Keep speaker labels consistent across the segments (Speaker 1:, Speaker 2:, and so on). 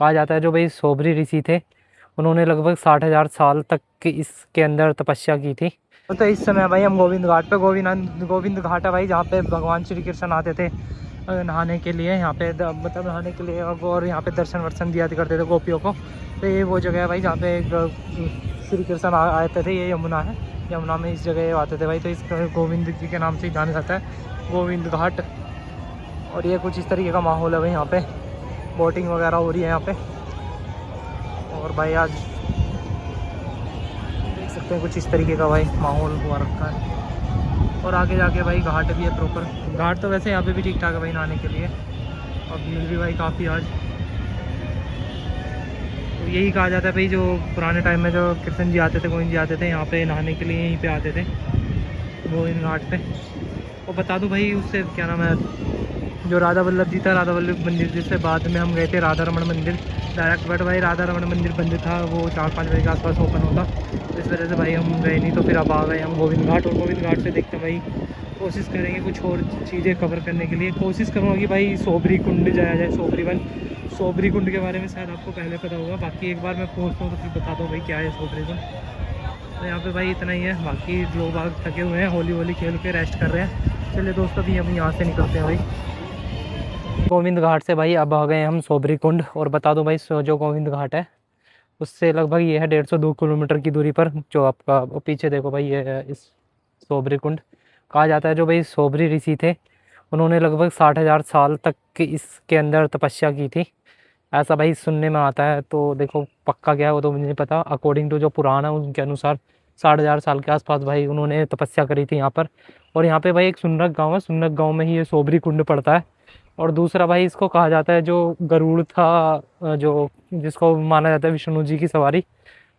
Speaker 1: कहा जाता है जो भाई सोबरी ऋषि थे उन्होंने लगभग 60,000 साल तक इसके अंदर तपस्या की थी। तो इस समय भाई हम गोविंद घाट पे गोविंद घाट है भाई, जहाँ पे भगवान श्री कृष्ण आते थे नहाने के लिए, यहाँ पे मतलब नहाने के लिए, और यहाँ पे दर्शन वर्शन दिया करते थे गोपियों को। तो ये वो जगह है भाई जहाँ पे श्री कृष्ण आते थे। ये यमुना है, यमुना में इस जगह आते थे भाई। तो इस गोविंद जी के नाम से जाना जाता है गोविंद घाट। और ये कुछ इस तरीके का माहौल है भाई, यहाँ पे बोटिंग वगैरह हो रही है यहाँ पे। और भाई आज देख सकते हैं कुछ इस तरीके का भाई माहौल हुआ रखा है। और आगे जाके भाई घाट भी है प्रॉपर। घाट तो वैसे यहाँ पे भी ठीक ठाक है भाई नहाने के लिए, और भीड़ भी भाई काफ़ी आज। तो यही कहा जाता है भाई, जो पुराने टाइम में जो कृष्ण जी आते थे, गोविंद जी आते थे यहाँ पे नहाने के लिए, यहीं पे आते थे गोविंद घाट पे। और बता दूँ भाई उससे क्या नाम है, जो राधा वल्लभ जी था, राधा वल्लभ मंदिर जिससे बाद में हम गए थे राधा रमण मंदिर डायरेक्ट, बट भाई राधा रमण मंदिर बंद था, वो 4-5 बजे के आसपास ओपन होता। इस वजह से भाई हम गए नहीं, तो फिर अब आ गए हम गोविंद घाट। और गोविंद घाट से देखते हैं भाई, कोशिश करेंगे कुछ और चीज़ें कवर करने के लिए। कोशिश करूँगा कि भाई सोबरी कुंड जाया जाए, सोबरी कुंड के बारे में शायद आपको पहले पता होगा, बाकी एक बार मैं पहुँचता हूँ तो फिर बता दूँ भाई क्या है सोबरी कुंड। तो यहाँ पे भाई इतना ही है, बाकी लोग बाग थके हुए हैं, होली खेल के रेस्ट कर रहे हैं। चलिए दोस्तों अभी हम यहाँ से निकलते हैं भाई गोविंद घाट से। भाई अब आ गए हम सोबरी कुंड। और बता दूं भाई जो गोविंद घाट है उससे लगभग ये है 150-2 किलोमीटर की दूरी पर, जो आपका पीछे देखो भाई ये है इस सोबरी कुंड। कहा जाता है जो भाई सोबरी ऋषि थे उन्होंने लगभग 60,000 साल तक इसके अंदर तपस्या की थी, ऐसा भाई सुनने में आता है। तो देखो पक्का क्या है वो तो मुझे नहीं पता, अकॉर्डिंग टू जो पुराण है उनके अनुसार 60,000 साल के आसपास भाई उन्होंने तपस्या करी थी यहाँ पर। और यहाँ पे भाई एक सुनरक गाँव है, सुनरक गाँव में ही ये सोबरी कुंड पड़ता है। और दूसरा भाई इसको कहा जाता है जो गरुड़ था, जो जिसको माना जाता है विष्णु जी की सवारी,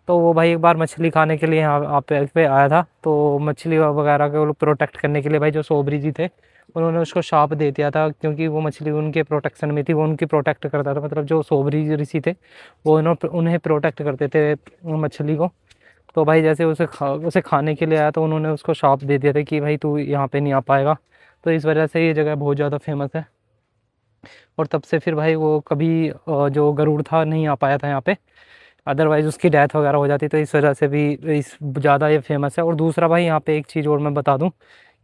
Speaker 1: तो वो भाई एक बार मछली खाने के लिए यहाँ पे आया था। तो मछली वगैरह को प्रोटेक्ट करने के लिए भाई जो सोबरी जी थे उन्होंने उसको शाप दे दिया था, क्योंकि वो मछली उनके प्रोटेक्शन में थी, वो उनकी प्रोटेक्ट करता था। मतलब जो सोबरी ऋषि थे वो उन्हें प्रोटेक्ट करते थे मछली को। तो भाई जैसे उसे खाने के लिए आया तो उन्होंने उसको शाप दे दिया था कि भाई तू यहाँ पे नहीं आ पाएगा। तो इस वजह से ये जगह बहुत ज़्यादा फेमस है। और तब से फिर भाई वो कभी जो गरुड़ था नहीं आ पाया था यहाँ पे, अदरवाइज़ उसकी डेथ वगैरह हो जाती। तो इस वजह से भी इस ज़्यादा ये फेमस है। और दूसरा भाई यहाँ पे एक चीज़ और मैं बता दूँ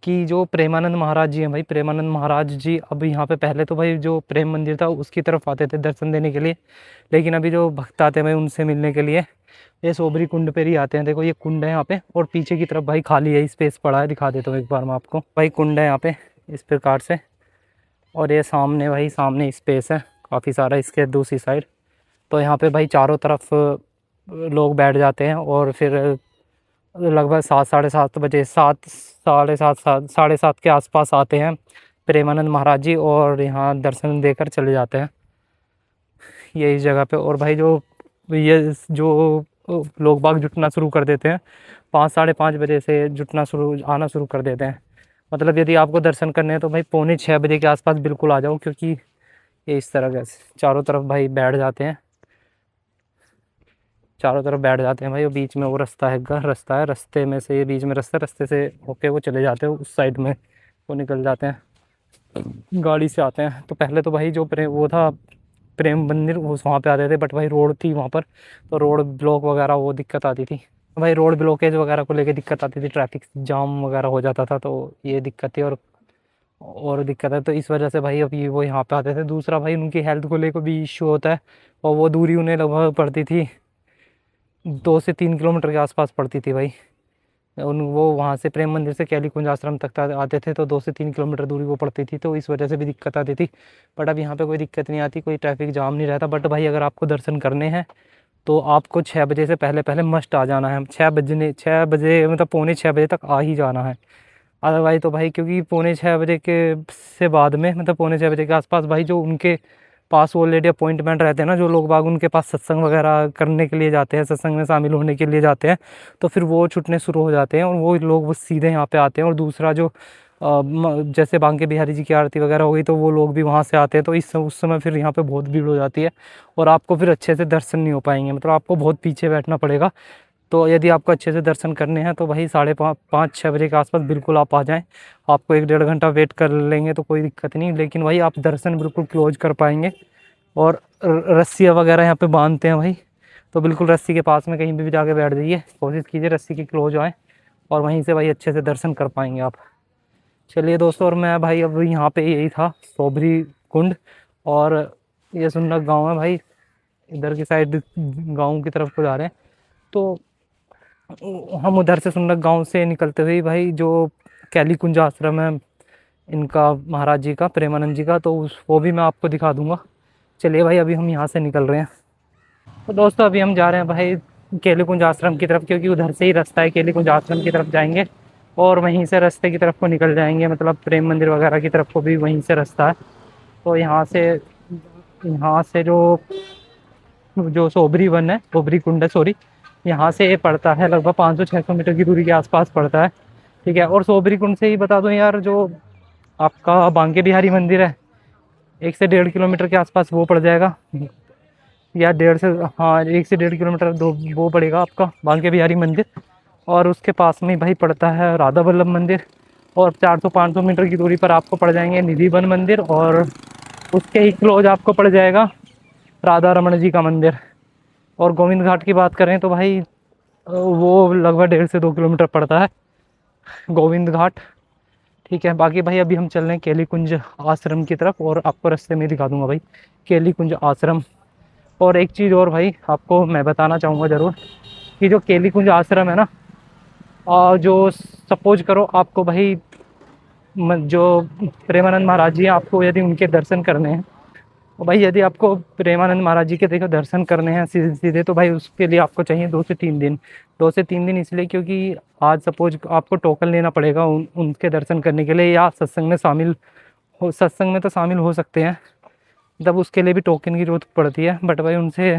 Speaker 1: कि जो प्रेमानंद महाराज जी हैं भाई, प्रेमानंद महाराज जी अब यहाँ पे, पहले तो भाई जो प्रेम मंदिर था उसकी तरफ आते थे दर्शन देने के लिए, लेकिन अभी जो भक्त आते हैं भाई उनसे मिलने के लिए ये सोबरी कुंड पर ही आते हैं। देखो ये कुंड है यहाँ पे, और पीछे की तरफ भाई खाली है, स्पेस पड़ा है, दिखा देता हूँ एक बार मैं आपको। भाई कुंड है यहाँ पे इस प्रकार से, और ये सामने भाई सामने स्पेस है काफ़ी सारा इसके दूसरी साइड। तो यहाँ पे भाई चारों तरफ लोग बैठ जाते हैं, और फिर लगभग 7-7:30 बजे, 7 साढ़े 7 के आसपास आते हैं प्रेमानंद महाराज जी, और यहाँ दर्शन देकर चले जाते हैं ये इस जगह पे। और भाई ये जो लोग बाग जुटना शुरू कर देते हैं 5-5:30 बजे से आना शुरू कर देते हैं। मतलब यदि आपको दर्शन करने हैं तो भाई 5:45 बजे के आसपास बिल्कुल आ जाओ, क्योंकि ये इस तरह से चारों तरफ भाई बैठ जाते हैं, चारों तरफ बैठ जाते हैं भाई। और बीच में वो रास्ता है, रास्ते में से ये बीच में रास्ते से होके वो चले जाते हैं उस साइड में, वो निकल जाते हैं, गाड़ी से आते हैं। तो पहले तो भाई जो वो था प्रेम मंदिर वहाँ पे आते थे, बट भाई रोड थी वहाँ पर, तो रोड ब्लॉक वगैरह वो दिक्कत आती थी भाई, रोड ब्लॉकेज वगैरह को लेके दिक्कत आती थी, ट्रैफिक जाम वगैरह हो जाता था, तो ये दिक्कत थी। और दिक्कत है, तो इस वजह से भाई अभी वो यहाँ पे आते थे। दूसरा भाई उनकी हेल्थ को लेकर भी इश्यू होता है, और वो दूरी उन्हें लगभग पड़ती थी 2 से 3 किलोमीटर के आसपास पड़ती थी भाई। वो वहाँ से प्रेम मंदिर से कैली कुंज आश्रम तक आते थे, तो 2 से 3 किलोमीटर दूरी वो पड़ती थी, तो इस वजह से भी दिक्कत आती थी। बट अब यहाँ पे कोई दिक्कत नहीं आती, कोई ट्रैफिक जाम नहीं रहता। बट भाई अगर आपको दर्शन करने हैं तो आपको 6 बजे से पहले मस्ट आ जाना है। 6 बजे मतलब 5:45 तक आ ही जाना है। अदरवाइज़ तो भाई, क्योंकि 5:45 के से बाद में, मतलब 5:45 के आसपास भाई जो उनके पास ऑलरेडी अपॉइंटमेंट रहते हैं ना, जो लोग बाग उनके पास सत्संग वगैरह करने के लिए जाते हैं, सत्संग में शामिल होने के लिए जाते हैं, तो फिर वो छूटने शुरू हो जाते हैं, और वो लोग वो सीधे यहाँ पे आते हैं। और दूसरा जो जैसे बांके बिहारी जी की आरती वगैरह हो गई, तो वो लोग भी वहाँ से आते हैं, तो उस समय फिर यहाँ पे बहुत भीड़ हो जाती है, और आपको फिर अच्छे से दर्शन नहीं हो पाएंगे, मतलब आपको बहुत पीछे बैठना पड़ेगा। तो यदि आपको अच्छे से दर्शन करने हैं तो भाई 5:30-6 बजे के आसपास बिल्कुल आप आ जाएं। आपको 1-1.5 घंटा वेट कर लेंगे तो कोई दिक्कत नहीं, लेकिन भाई आप दर्शन बिल्कुल क्लोज कर पाएंगे, और रस्सियाँ वगैरह यहाँ पे बांधते हैं भाई। तो बिल्कुल रस्सी के पास में कहीं भी जाके बैठ जाइए, कोशिश कीजिए रस्सी के क्लोज आए और वहीं से भाई अच्छे से दर्शन कर पाएंगे आप। चलिए दोस्तों, और मैं भाई अब यहाँ पे यही था सोबरी कुंड, और ये सुन्नक गांव है भाई, इधर की साइड गांव की तरफ को जा रहे हैं। तो हम उधर से सुन्नक गांव से निकलते हुए भाई जो कैली कुंज आश्रम है इनका, महाराज जी का, प्रेमानंद जी का, तो उस वो भी मैं आपको दिखा दूंगा। चलिए भाई, अभी हम यहाँ से निकल रहे हैं। तो दोस्तों अभी हम जा रहे हैं भाई केली कुंज आश्रम की तरफ, क्योंकि उधर से ही रास्ता है, केली कुंज आश्रम की तरफ जाएंगे और वहीं से रास्ते की तरफ को निकल जाएंगे, मतलब प्रेम मंदिर वगैरह की तरफ को भी वहीं से रास्ता है। तो यहाँ से जो जो सोबरी वन है, सोबरी कुंड है सॉरी, यहाँ से ये पड़ता है लगभग 500-600 मीटर की दूरी के आसपास पड़ता है। ठीक है, और सोबरी कुंड से ही बता दूं यार, जो आपका बांके बिहारी मंदिर है 1 से 1.5 किलोमीटर के आसपास वो पड़ जाएगा, या 1 से 1.5 किलोमीटर दो वो पड़ेगा आपका बांके बिहारी मंदिर। और उसके पास में भाई पड़ता है राधा वल्लभ मंदिर, और 400-500 मीटर की दूरी पर आपको पड़ जाएंगे निधि वन मंदिर, और उसके ही क्लोज आपको पड़ जाएगा राधा रमन जी का मंदिर। और गोविंद घाट की बात करें तो भाई वो लगभग 1.5 से 2 किलोमीटर पड़ता है गोविंद घाट। ठीक है, बाकी भाई अभी हम चल रहे हैं केली कुंज आश्रम की तरफ, और आपको रास्ते में दिखा दूंगा भाई केली कुंज आश्रम। और एक चीज़ और भाई आपको मैं बताना चाहूँगा ज़रूर, कि जो केली कुंज आश्रम है ना, जो सपोज करो आपको भाई जो प्रेमानंद महाराज जी हैं, आपको यदि उनके दर्शन करने हैं, और भाई यदि आपको प्रेमानंद महाराज जी के देखो दर्शन करने हैं सीधे सीधे, तो भाई उसके लिए आपको चाहिए 2 से 3 दिन। 2 से 3 दिन इसलिए क्योंकि आज सपोज आपको टोकन लेना पड़ेगा उनके दर्शन करने के लिए, या सत्संग में तो शामिल हो सकते हैं, तब उसके लिए भी टोकन की जरूरत पड़ती है। बट भाई उनसे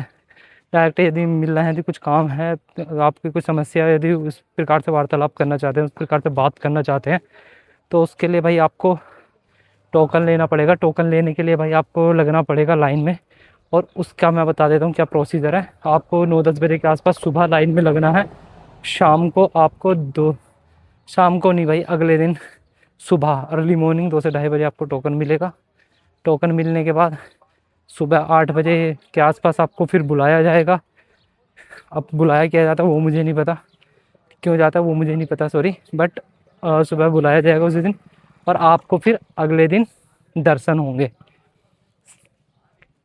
Speaker 1: डायरेक्ट यदि मिलना है, यदि कुछ काम है, तो आपकी कोई समस्या है, यदि उस प्रकार से वार्तालाप करना चाहते हैं, उस प्रकार से बात करना चाहते हैं, तो उसके लिए भाई आपको टोकन लेना पड़ेगा। टोकन लेने के लिए भाई आपको लगना पड़ेगा लाइन में, और उसका मैं बता देता हूँ क्या प्रोसीजर है। आपको 9-10 बजे के आसपास सुबह लाइन में लगना है। शाम को नहीं भाई, अगले दिन सुबह अर्ली मॉर्निंग 2 से 2:30 बजे आपको टोकन मिलेगा। टोकन मिलने के बाद सुबह 8 बजे के आसपास आपको फिर बुलाया जाएगा। अब बुलाया क्या जाता है वो मुझे नहीं पता, क्यों जाता है वो मुझे नहीं पता सॉरी, बट सुबह बुलाया जाएगा उसी दिन, और आपको फिर अगले दिन दर्शन होंगे।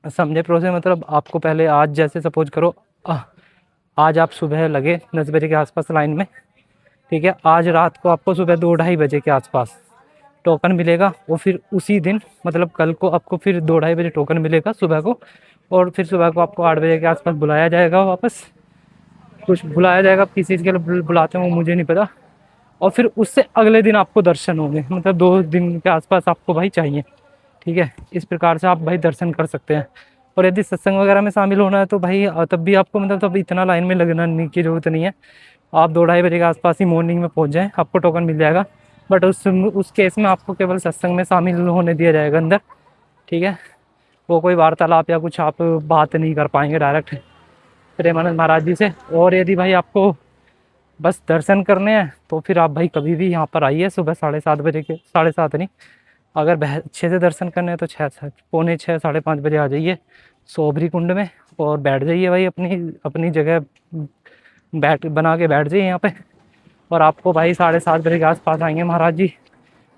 Speaker 1: समझे प्रोसेस? मतलब आपको पहले आज जैसे सपोज करो आज आप सुबह लगे 10 बजे के आसपास लाइन में, ठीक है, आज रात को आपको सुबह 2-2:30 बजे के आसपास टोकन मिलेगा, और फिर उसी दिन मतलब कल को आपको फिर 2-2:30 बजे टोकन मिलेगा सुबह को, और फिर सुबह को आपको 8 बजे के आसपास बुलाया जाएगा वापस। कुछ बुलाया जाएगा, किस चीज़ के लिए बुलाते हैं वो मुझे नहीं पता, और फिर उससे अगले दिन आपको दर्शन होंगे, मतलब 2 दिन के आसपास आपको भाई चाहिए। ठीक है, इस प्रकार से आप भाई दर्शन कर सकते हैं। और यदि सत्संग वगैरह में शामिल होना है तो भाई तब भी आपको मतलब तब इतना लाइन में लगना की ज़रूरत नहीं है। आप 2-2:30 बजे के आसपास ही मॉर्निंग में पहुंच जाएँ, आपको टोकन मिल जाएगा। बट उस केस में आपको केवल सत्संग में शामिल होने दिया जाएगा अंदर। ठीक है, वो कोई वार्तालाप या कुछ आप बात नहीं कर पाएंगे डायरेक्ट प्रेमानंद महाराज जी से। और यदि भाई आपको बस दर्शन करने हैं तो फिर आप भाई कभी भी यहाँ पर आइए, सुबह 7:30 बजे के, 7:30 नहीं, अगर अच्छे से दर्शन करने हैं तो 6, 6, 5:30 बजे आ जाइए सोबरी कुंड में, और बैठ जाइए भाई अपनी अपनी जगह बना के बैठ जाइए यहाँ पे, और आपको भाई 7:30 बजे के आसपास आएंगे महाराज जी,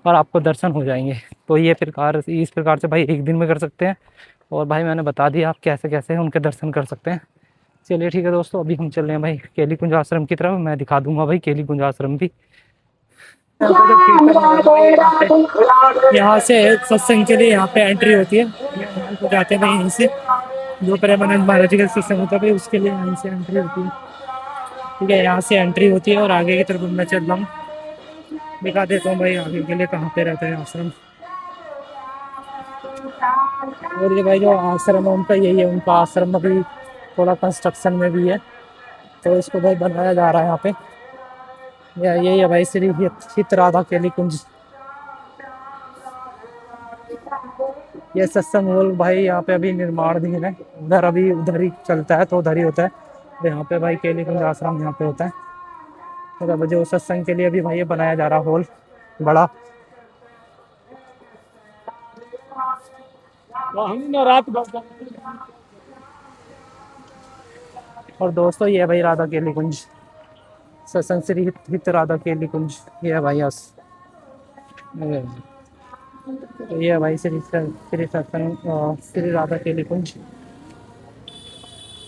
Speaker 1: और आपको दर्शन हो जाएंगे। तो इस प्रकार से भाई एक दिन में कर सकते हैं, और भाई मैंने बता दिया आप कैसे कैसे उनके दर्शन कर सकते हैं। चलिए ठीक है दोस्तों, अभी हम चल रहे हैं भाई केली कुंज आश्रम की तरफ, मैं दिखा दूंगा भाई केली कुंज आश्रम भी। यहाँ से सत्संग के लिए यहाँ पे एंट्री होती है, तो जाते हैं भाई यहीं से, जो प्रेमानंद महाराज जी का सत्संग होता है भाई उसके लिए यहीं से एंट्री होती है। ठीक है, यहाँ से एंट्री होती है, और आगे की तरफ मैं चल रहा हूँ, दिखा देता हूँ भाई आगे के लिए कहाँ पे रहता है आश्रम। और ये भाई जो आश्रम है उनका यही है, उनका आश्रम अभी थोड़ा कंस्ट्रक्शन में भी है, तो इसको भाई बनाया जा रहा है यहाँ पे। यही है भाई श्री हित राधा केली कुंज। ये सत्संग हॉल भाई यहाँ पे अभी निर्माणाधीन है, उधर ही चलता है, तो उधर ही होता है। तो यहाँ पे भाई केली कुंज आश्रम यहाँ पे होता है, मतलब जो सत्संग के लिए अभी भाई ये बनाया जा रहा हॉल बड़ा। और दोस्तों ये है भाई राधा केली कुंज, सत्संग श्री हित राधा केली कुंज, ये है भाई यस। तो ये है भाई श्री सत्संग श्री राधा केली कुंज।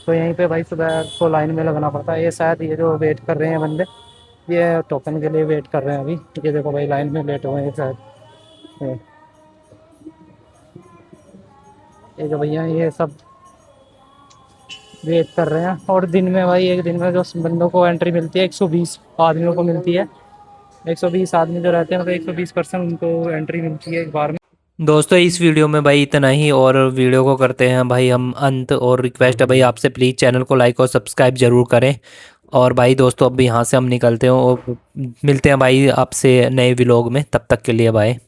Speaker 1: तो यहीं पे भाई सुबह को लाइन में लगना पड़ता है। ये शायद ये जो वेट कर रहे हैं बंदे, ये टोकन के लिए वेट कर रहे हैं अभी। ये देखो भाई लाइन में लेट हुए हैं शायद। ये जो भैया ये सब वेट कर रहे हैं। और दिन में भाई एक दिन में जो बंदों को एंट्री मिलती है 120 आदमियों को मिलती है। 120 आदमी जो रहते हैं मतलब 120% उनको एंट्री मिलती है एक बार में। दोस्तों इस वीडियो में भाई इतना ही, और वीडियो को करते हैं भाई हम अंत। और रिक्वेस्ट है भाई आपसे, प्लीज़ चैनल को लाइक और सब्सक्राइब ज़रूर करें। और भाई दोस्तों अब यहाँ से हम निकलते हैं और मिलते हैं भाई आपसे नए व्लॉग में। तब तक के लिए बाय।